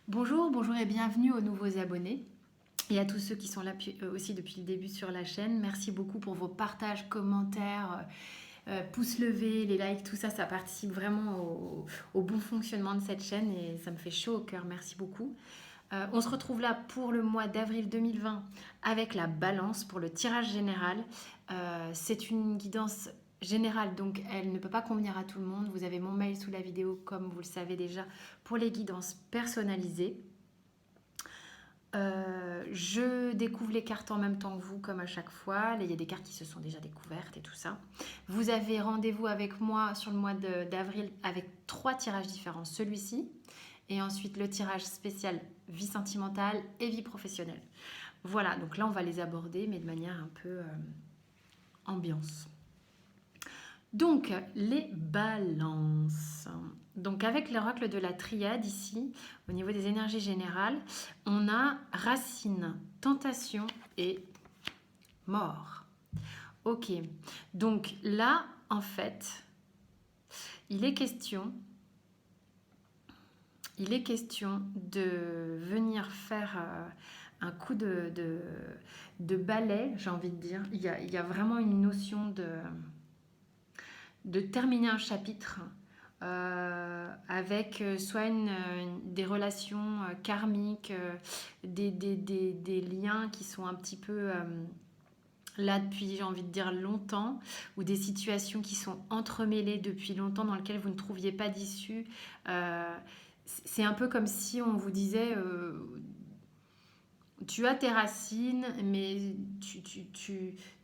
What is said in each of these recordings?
Bonjour, bonjour et bienvenue aux nouveaux abonnés et à tous ceux qui sont là aussi depuis le début sur la chaîne. Merci beaucoup pour vos partages, commentaires, pouces levés, les likes, tout ça, ça participe vraiment au bon fonctionnement de cette chaîne et ça me fait chaud au cœur. Merci beaucoup. On se retrouve là pour le mois d'avril 2020 avec la balance pour le tirage général. C'est une guidance générale, donc elle ne peut pas convenir à tout le monde. Vous avez mon mail sous la vidéo, comme vous le savez déjà, pour les guidances personnalisées. Je découvre les cartes en même temps que vous, comme à chaque fois. Là, il y a des cartes qui se sont déjà découvertes et tout ça. Vous avez rendez-vous avec moi sur le mois d'avril avec 3 tirages différents. Celui-ci, et ensuite le tirage spécial vie sentimentale et vie professionnelle. Voilà, donc là, on va les aborder, mais de manière un peu ambiance. Donc, les balances. Donc, avec l'oracle de la triade ici, au niveau des énergies générales, on a racine, tentation et mort. Ok, donc là, en fait, il est question de venir faire un coup de balai, j'ai envie de dire. Il y a vraiment une notion de terminer un chapitre avec soit des relations karmiques, des liens qui sont un petit peu là depuis, j'ai envie de dire, longtemps, ou des situations qui sont entremêlées depuis longtemps dans lesquelles vous ne trouviez pas d'issue. C'est un peu comme si on vous disait tu as tes racines, mais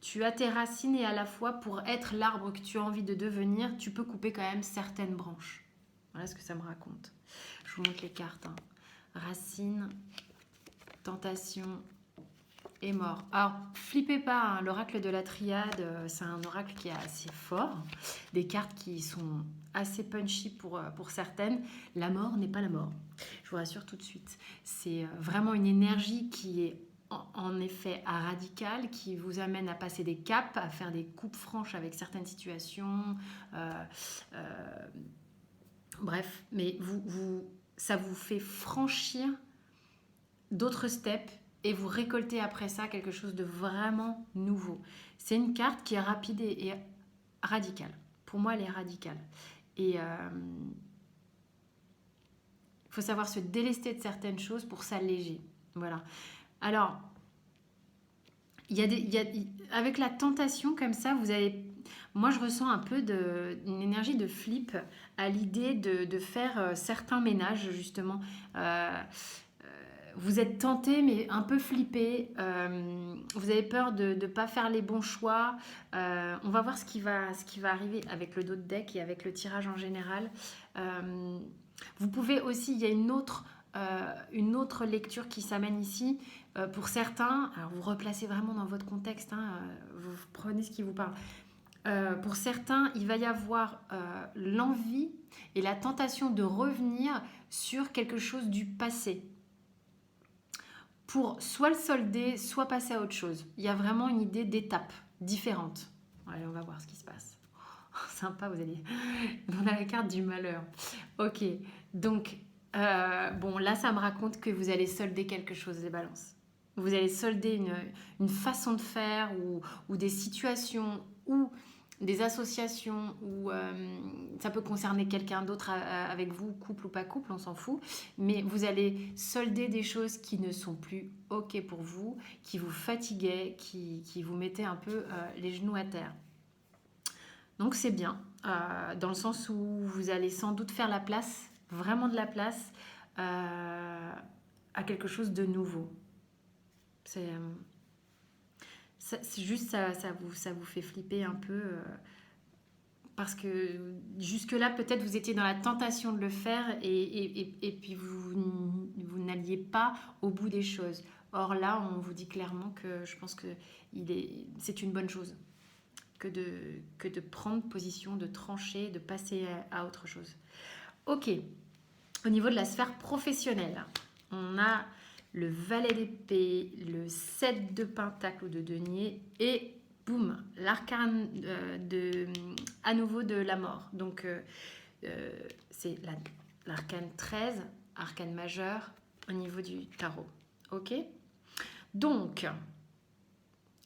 tu as tes racines et à la fois pour être l'arbre que tu as envie de devenir, tu peux couper quand même certaines branches. Voilà ce que ça me raconte. Je vous montre les cartes. Racines, tentation et mort. Alors, flippez pas, hein, l'oracle de la triade, c'est un oracle qui est assez fort. Des cartes qui sont assez punchy pour certaines. La mort n'est pas la mort. Je vous rassure tout de suite. C'est vraiment une énergie qui est en effet radicale, qui vous amène à passer des caps, à faire des coupes franches avec certaines situations. Bref, mais ça vous fait franchir d'autres steps et vous récoltez après ça quelque chose de vraiment nouveau. C'est une carte qui est rapide et radicale. Pour moi, elle est radicale. Et il faut savoir se délester de certaines choses pour s'alléger. Voilà. Alors, avec la tentation comme ça, vous avez... Moi, je ressens un peu une énergie de flip à l'idée de faire certains ménages, justement. Vous êtes tenté, mais un peu flippé. Vous avez peur de ne pas faire les bons choix. On va voir ce qui va arriver avec le dos de deck et avec le tirage en général. Vous pouvez aussi, il y a une autre lecture qui s'amène ici. Pour certains, alors vous replacez vraiment dans votre contexte, hein, vous prenez ce qui vous parle. Pour certains, il va y avoir l'envie et la tentation de revenir sur quelque chose du passé pour soit le solder, soit passer à autre chose. Il y a vraiment une idée d'étape différente. Allez, on va voir ce qui se passe. Oh, sympa, vous allez... On a la carte du malheur. Ok, donc, bon, là, ça me raconte que vous allez solder quelque chose, les balances. Vous allez solder une façon de faire ou des situations ou des associations où ça peut concerner quelqu'un d'autre avec vous, couple ou pas couple, on s'en fout, mais vous allez solder des choses qui ne sont plus ok pour vous, qui vous fatiguaient, qui vous mettaient un peu les genoux à terre. Donc c'est bien, dans le sens où vous allez sans doute faire la place, vraiment de la place, à quelque chose de nouveau. C'est juste ça vous fait flipper un peu parce que jusque-là peut-être vous étiez dans la tentation de le faire et puis vous n'alliez pas au bout des choses. Or là on vous dit clairement que je pense que c'est une bonne chose que de prendre position, de trancher, de passer à autre chose. Ok, au niveau de la sphère professionnelle, on a le valet d'épée, le 7 de pentacle ou de denier et boum, l'arcane à nouveau de la mort. Donc c'est l'arcane 13, arcane majeur, au niveau du tarot. Ok? Donc,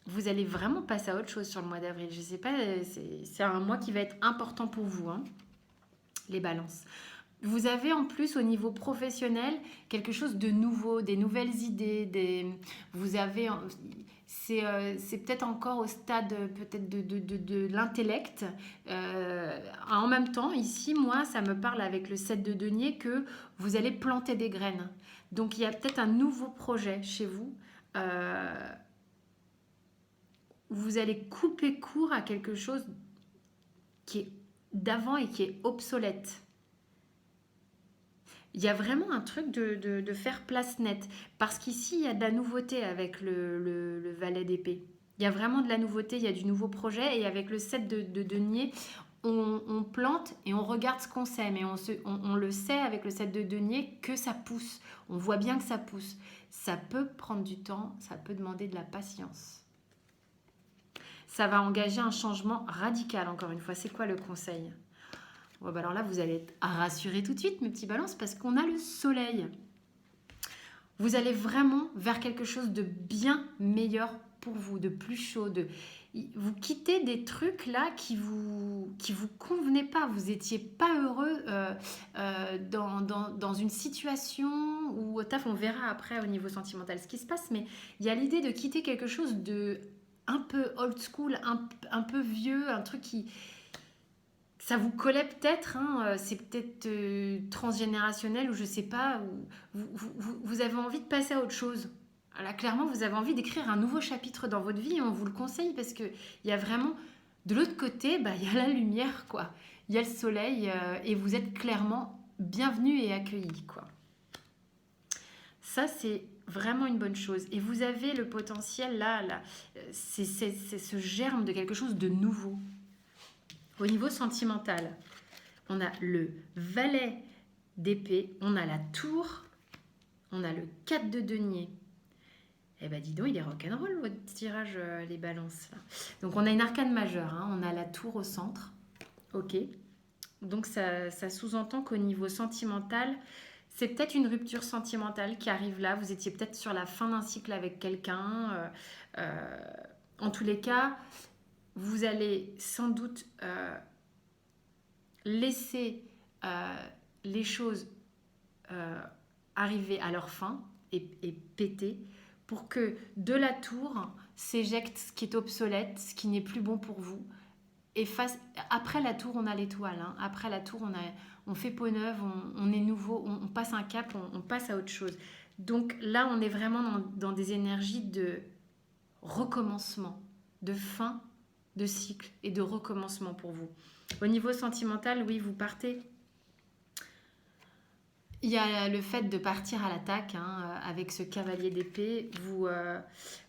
vous allez vraiment passer à autre chose sur le mois d'avril. Je ne sais pas, c'est un mois qui va être important pour vous, hein, les balances. Vous avez en plus au niveau professionnel quelque chose de nouveau, des nouvelles idées, vous avez, c'est peut-être encore au stade peut-être de l'intellect. En même temps, ici, moi, ça me parle avec le 7 de denier que vous allez planter des graines. Donc il y a peut-être un nouveau projet chez vous. Euh, vous allez couper court à quelque chose qui est d'avant et qui est obsolète. Il y a vraiment un truc de faire place nette. Parce qu'ici, il y a de la nouveauté avec le valet d'épée. Il y a vraiment de la nouveauté, il y a du nouveau projet. Et avec le 7 de denier, on plante et on regarde ce qu'on sème. Et on le sait avec le 7 de denier que ça pousse. On voit bien que ça pousse. Ça peut prendre du temps, ça peut demander de la patience. Ça va engager un changement radical, encore une fois. C'est quoi le conseil ? Ouais, bah alors là, vous allez être rassurés tout de suite, mes petits balances, parce qu'on a le soleil. Vous allez vraiment vers quelque chose de bien meilleur pour vous, de plus chaud. Vous quittez des trucs là qui vous convenaient pas. Vous n'étiez pas heureux dans une situation où, taf, on verra après au niveau sentimental ce qui se passe, mais il y a l'idée de quitter quelque chose de un peu old school, un peu vieux, un truc qui... Ça vous collait peut-être, hein, c'est peut-être transgénérationnel ou je sais pas, ou vous avez envie de passer à autre chose. Là, clairement, vous avez envie d'écrire un nouveau chapitre dans votre vie et on vous le conseille parce qu'il y a vraiment, de l'autre côté, bah, il y a la lumière, quoi. Il y a le soleil et vous êtes clairement bienvenus et accueillis, quoi. Ça, c'est vraiment une bonne chose. Et vous avez le potentiel, là c'est ce germe de quelque chose de nouveau. Au niveau sentimental, on a le valet d'épée, on a la tour, on a le 4 de denier. Eh ben dis donc, il est rock'n'roll votre tirage, les balances. Là. Donc on a une arcane majeure, hein, on a la tour au centre. Ok. Donc ça sous-entend qu'au niveau sentimental, c'est peut-être une rupture sentimentale qui arrive là. Vous étiez peut-être sur la fin d'un cycle avec quelqu'un. En tous les cas, vous allez sans doute laisser les choses arriver à leur fin et péter pour que de la tour s'éjecte ce qui est obsolète, ce qui n'est plus bon pour vous. Et après la tour, on a l'étoile. Hein. Après la tour, on fait peau neuve, on est nouveau, on passe un cap, on passe à autre chose. Donc là, on est vraiment dans des énergies de recommencement, de fin de cycle et de recommencement pour vous. Au niveau sentimental, oui, vous partez. Il y a le fait de partir à l'attaque hein, avec ce cavalier d'épée.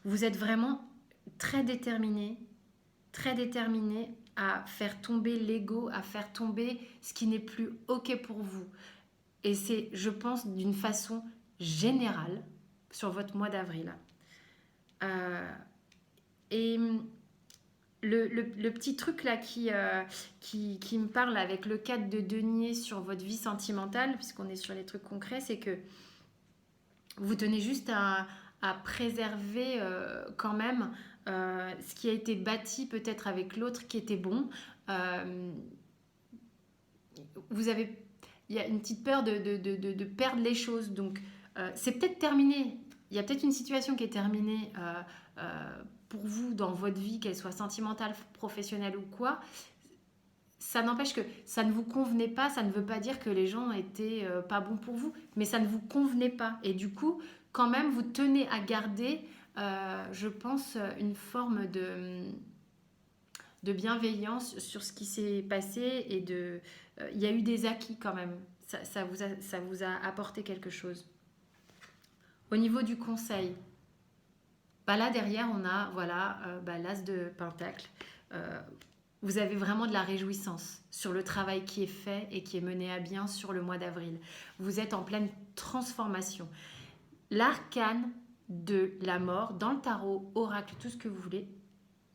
Vous êtes vraiment très déterminé à faire tomber l'ego, à faire tomber ce qui n'est plus OK pour vous. Et c'est, je pense, d'une façon générale sur votre mois d'avril. Et le petit truc là qui me parle avec le 4 de denier sur votre vie sentimentale, puisqu'on est sur les trucs concrets, c'est que vous tenez juste à préserver quand même ce qui a été bâti peut-être avec l'autre qui était bon. Il y a une petite peur de perdre les choses, donc c'est peut-être terminé. Il y a peut-être une situation qui est terminée pour vous dans votre vie, qu'elle soit sentimentale, professionnelle ou quoi. Ça n'empêche que ça ne vous convenait pas, ça ne veut pas dire que les gens étaient pas bons pour vous, mais ça ne vous convenait pas. Et du coup, quand même, vous tenez à garder, je pense, une forme de bienveillance sur ce qui s'est passé et il y a eu des acquis quand même. Ça vous a apporté quelque chose. Au niveau du conseil, bah là derrière on a voilà l'as de pentacle. Vous avez vraiment de la réjouissance sur le travail qui est fait et qui est mené à bien sur le mois d'avril. Vous êtes en pleine transformation. L'arcane de la mort dans le tarot, oracle, tout ce que vous voulez,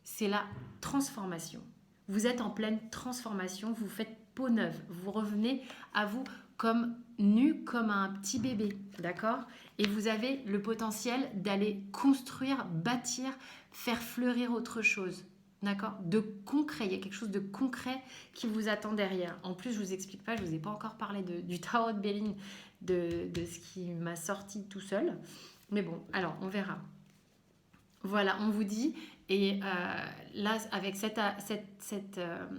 c'est la transformation. Vous êtes en pleine transformation, vous faites peau neuve, vous revenez à vous comme nu comme un petit bébé, d'accord? Et vous avez le potentiel d'aller construire, bâtir, faire fleurir autre chose, d'accord? De concret, il y a quelque chose de concret qui vous attend derrière. En plus, je vous explique pas, je vous ai pas encore parlé du tarot de Béline, de ce qui m'a sorti tout seul. Mais bon, alors, on verra. Voilà, on vous dit, et là, avec cet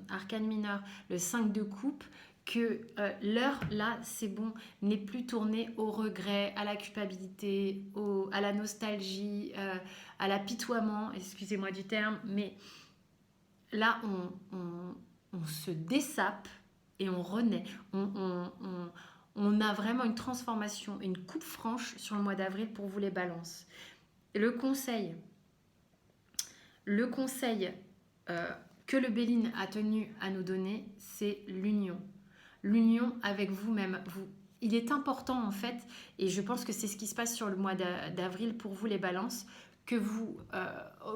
arcane mineur, le 5 de coupe, que l'heure, là, c'est bon, n'est plus tournée au regret, à la culpabilité, à la nostalgie, à l'apitoiement, excusez-moi du terme, mais là, on se dessape et on renaît. On a vraiment une transformation, une coupe franche sur le mois d'avril pour vous les balances. Et le conseil que le Béline a tenu à nous donner, c'est l'union. L'union avec vous-même. Il est important en fait, et je pense que c'est ce qui se passe sur le mois d'avril pour vous les balances, que vous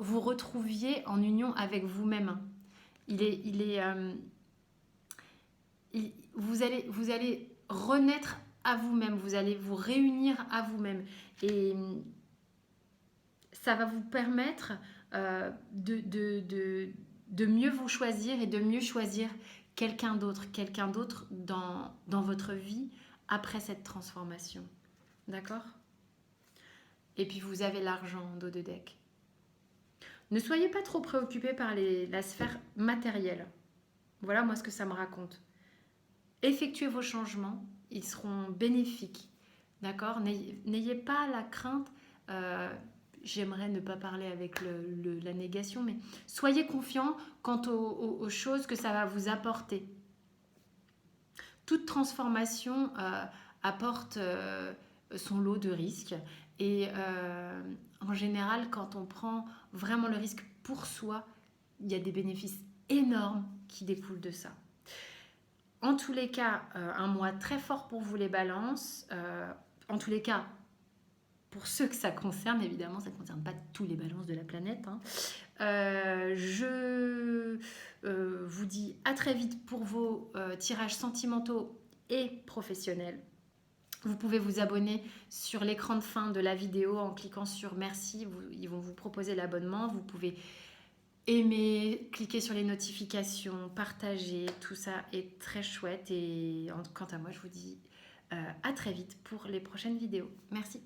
vous retrouviez en union avec vous-même. Vous allez renaître à vous-même, vous allez vous réunir à vous-même. Et ça va vous permettre de mieux vous choisir et de mieux choisir quelqu'un d'autre dans votre vie après cette transformation. D'accord? Et puis vous avez l'argent en dos de deck. Ne soyez pas trop préoccupés par la sphère matérielle. Voilà moi ce que ça me raconte. Effectuez vos changements, ils seront bénéfiques. D'accord? N'ayez pas la crainte. J'aimerais ne pas parler avec la négation, mais soyez confiants quant aux choses que ça va vous apporter. Toute transformation apporte son lot de risques. Et en général, quand on prend vraiment le risque pour soi, il y a des bénéfices énormes qui découlent de ça. En tous les cas, un mois très fort pour vous les balances. En tous les cas, pour ceux que ça concerne, évidemment, ça ne concerne pas tous les balances de la planète. Hein. Je vous dis à très vite pour vos tirages sentimentaux et professionnels. Vous pouvez vous abonner sur l'écran de fin de la vidéo en cliquant sur merci. Ils vont vous proposer l'abonnement. Vous pouvez aimer, cliquer sur les notifications, partager. Tout ça est très chouette. Et quant à moi, je vous dis à très vite pour les prochaines vidéos. Merci.